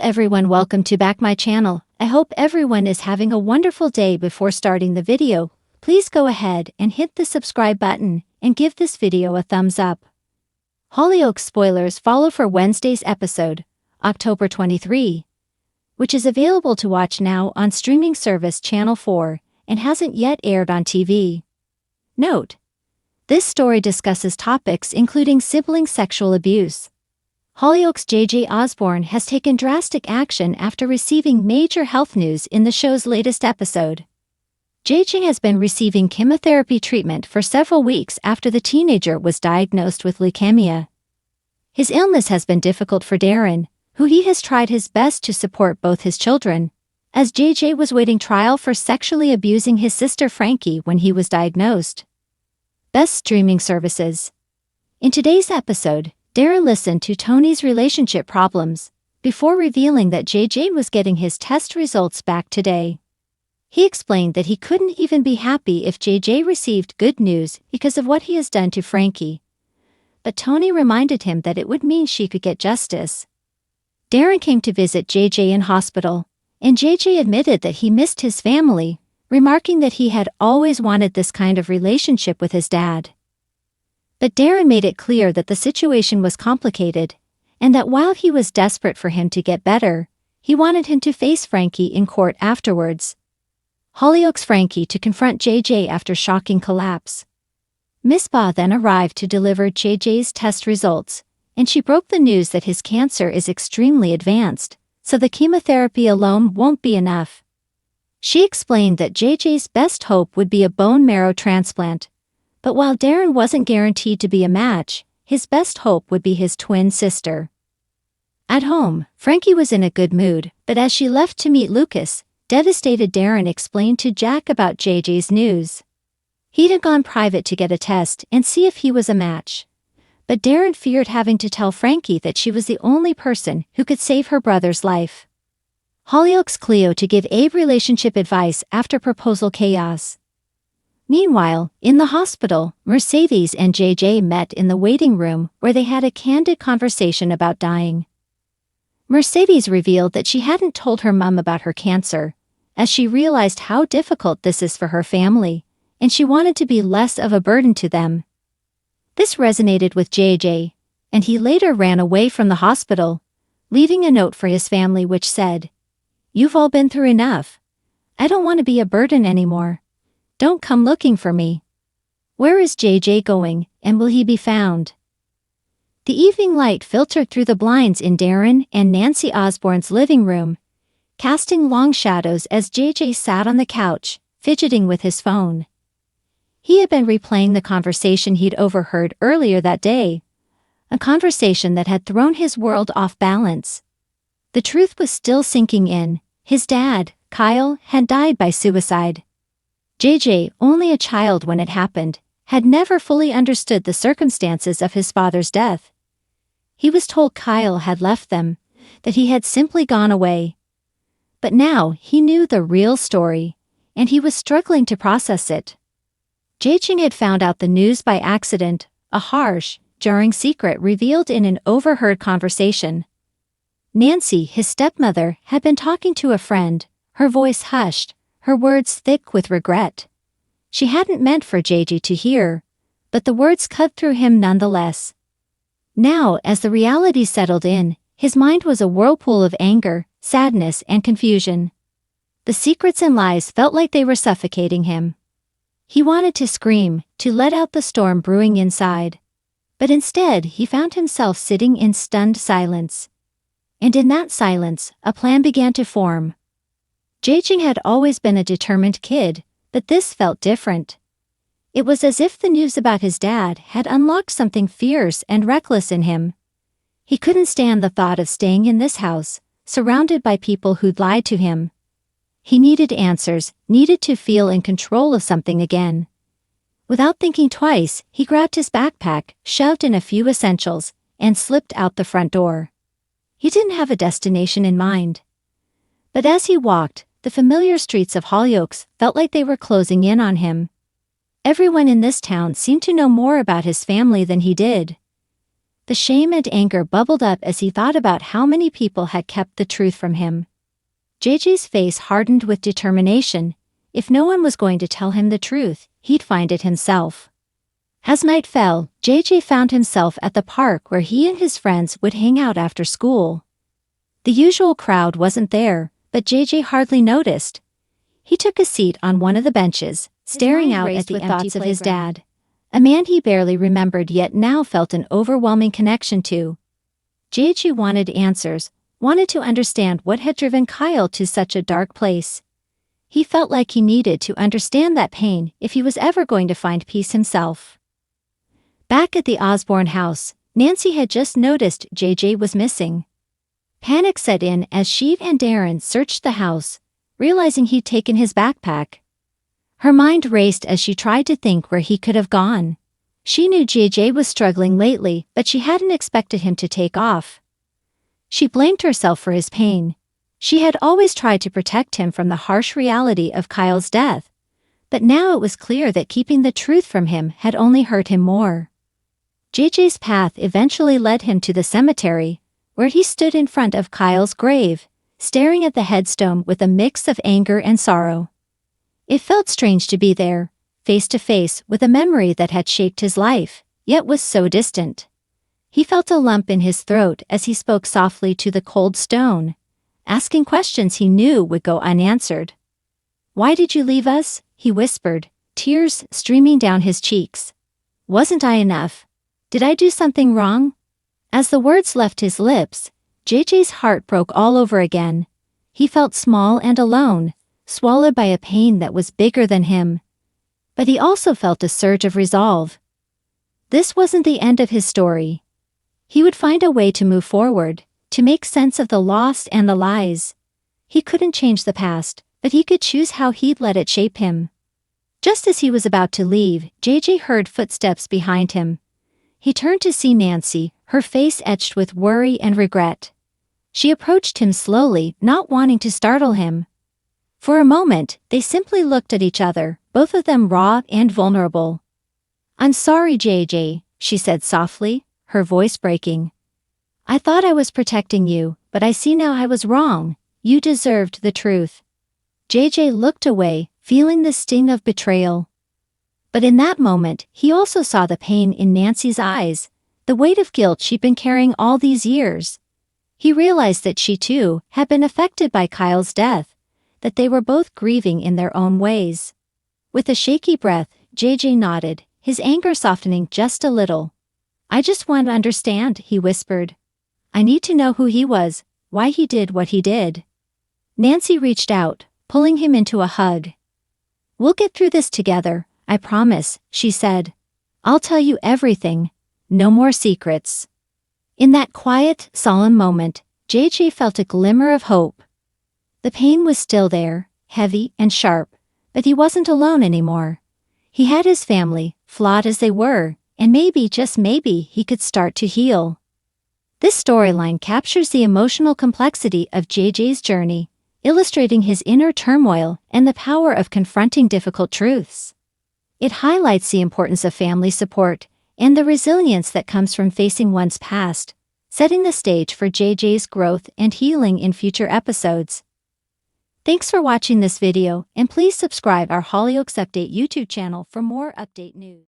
everyone, welcome to back my channel. I hope everyone is having a wonderful day. Before starting the video, please go ahead and hit the subscribe button and give this video a thumbs up. Hollyoaks spoilers follow for Wednesday's episode, October 23, which is available to watch now on streaming service Channel 4 and hasn't yet aired on TV. Note: this story discusses topics including sibling sexual abuse. Hollyoaks JJ has taken drastic action after receiving major health news in the show's latest episode. JJ has been receiving chemotherapy treatment for several weeks after the teenager was diagnosed with leukemia. His illness has been difficult for Darren, who he has tried his best to support both his children, as JJ was waiting trial for sexually abusing his sister Frankie when he was diagnosed. Best streaming services. In today's episode, Darren listened to Tony's relationship problems before revealing that JJ was getting his test results back today. He explained that he couldn't even be happy if JJ received good news because of what he has done to Frankie. But Tony reminded him that it would mean she could get justice. Darren came to visit JJ in hospital, and JJ admitted that he missed his family, remarking that he had always wanted this kind of relationship with his dad. But Darren made it clear that the situation was complicated, and that while he was desperate for him to get better, he wanted him to face Frankie in court afterwards. Hollyoaks Frankie to confront JJ after shocking collapse. Miss Ba then arrived to deliver JJ's test results, and she broke the news that his cancer is extremely advanced, so the chemotherapy alone won't be enough. She explained that JJ's best hope would be a bone marrow transplant. But while Darren wasn't guaranteed to be a match, his best hope would be his twin sister. At home, Frankie was in a good mood, but as she left to meet Lucas, devastated Darren explained to Jack about JJ's news. He'd have gone private to get a test and see if he was a match. But Darren feared having to tell Frankie that she was the only person who could save her brother's life. Hollyoaks Cleo to give Abe relationship advice after proposal chaos. Meanwhile, in the hospital, Mercedes and JJ met in the waiting room where they had a candid conversation about dying. Mercedes revealed that she hadn't told her mom about her cancer, as she realized how difficult this is for her family, and she wanted to be less of a burden to them. This resonated with JJ, and he later ran away from the hospital, leaving a note for his family which said, "You've all been through enough. I don't want to be a burden anymore. Don't come looking for me." Where is JJ going, and will he be found? The evening light filtered through the blinds in Darren and Nancy Osborne's living room, casting long shadows as JJ sat on the couch, fidgeting with his phone. He had been replaying the conversation he'd overheard earlier that day, a conversation that had thrown his world off balance. The truth was still sinking in. His dad, Kyle, had died by suicide. JJ, only a child when it happened, had never fully understood the circumstances of his father's death. He was told Kyle had left them, that he had simply gone away. But now he knew the real story, and he was struggling to process it. JJ had found out the news by accident, a harsh, jarring secret revealed in an overheard conversation. Nancy, his stepmother, had been talking to a friend, her voice hushed, her words thick with regret. She hadn't meant for JJ to hear, but the words cut through him nonetheless. Now, as the reality settled in, his mind was a whirlpool of anger, sadness, and confusion. The secrets and lies felt like they were suffocating him. He wanted to scream, to let out the storm brewing inside. But instead, he found himself sitting in stunned silence. And in that silence, a plan began to form. JJ had always been a determined kid, but this felt different. It was as if the news about his dad had unlocked something fierce and reckless in him. He couldn't stand the thought of staying in this house, surrounded by people who'd lied to him. He needed answers, needed to feel in control of something again. Without thinking twice, he grabbed his backpack, shoved in a few essentials, and slipped out the front door. He didn't have a destination in mind. But as he walked, the familiar streets of Hollyoaks felt like they were closing in on him. Everyone in this town seemed to know more about his family than he did. The shame and anger bubbled up as he thought about how many people had kept the truth from him. JJ's face hardened with determination. If no one was going to tell him the truth, he'd find it himself. As night fell, JJ found himself at the park where he and his friends would hang out after school. The usual crowd wasn't there, but JJ hardly noticed. He took a seat on one of the benches, staring out at the thoughts of his dad, a man he barely remembered yet now felt an overwhelming connection to. JJ wanted answers, wanted to understand what had driven Kyle to such a dark place. He felt like he needed to understand that pain if he was ever going to find peace himself. Back at the Osborne house, Nancy had just noticed JJ was missing. Panic set in as she and Darren searched the house, realizing he'd taken his backpack. Her mind raced as she tried to think where he could have gone. She knew JJ was struggling lately, but she hadn't expected him to take off. She blamed herself for his pain. She had always tried to protect him from the harsh reality of Kyle's death, but now it was clear that keeping the truth from him had only hurt him more. JJ's path eventually led him to the cemetery, where he stood in front of Kyle's grave, staring at the headstone with a mix of anger and sorrow. It felt strange to be there, face to face with a memory that had shaped his life, yet was so distant. He felt a lump in his throat as he spoke softly to the cold stone, asking questions he knew would go unanswered. "Why did you leave us?" he whispered, tears streaming down his cheeks. "Wasn't I enough? Did I do something wrong?" As the words left his lips, JJ's heart broke all over again. He felt small and alone, swallowed by a pain that was bigger than him. But he also felt a surge of resolve. This wasn't the end of his story. He would find a way to move forward, to make sense of the loss and the lies. He couldn't change the past, but he could choose how he'd let it shape him. Just as he was about to leave, JJ heard footsteps behind him. He turned to see Nancy, her face etched with worry and regret. She approached him slowly, not wanting to startle him. For a moment, they simply looked at each other, both of them raw and vulnerable. "I'm sorry, JJ," she said softly, her voice breaking. "I thought I was protecting you, but I see now I was wrong. You deserved the truth." JJ looked away, feeling the sting of betrayal. But in that moment, he also saw the pain in Nancy's eyes, the weight of guilt she'd been carrying all these years. He realized that she too had been affected by Kyle's death, that they were both grieving in their own ways. With a shaky breath, JJ nodded, his anger softening just a little. "I just want to understand," he whispered. "I need to know who he was, why he did what he did." Nancy reached out, pulling him into a hug. "We'll get through this together, I promise," she said. "I'll tell you everything. No more secrets." In that quiet, solemn moment, JJ felt a glimmer of hope. The pain was still there, heavy and sharp, but he wasn't alone anymore. He had his family, flawed as they were, and maybe, just maybe, he could start to heal. This storyline captures the emotional complexity of JJ's journey, illustrating his inner turmoil and the power of confronting difficult truths. It highlights the importance of family support and the resilience that comes from facing one's past, setting the stage for JJ's growth and healing in future episodes. Thanks for watching this video, and please subscribe our Hollyoaks Update YouTube channel for more update news.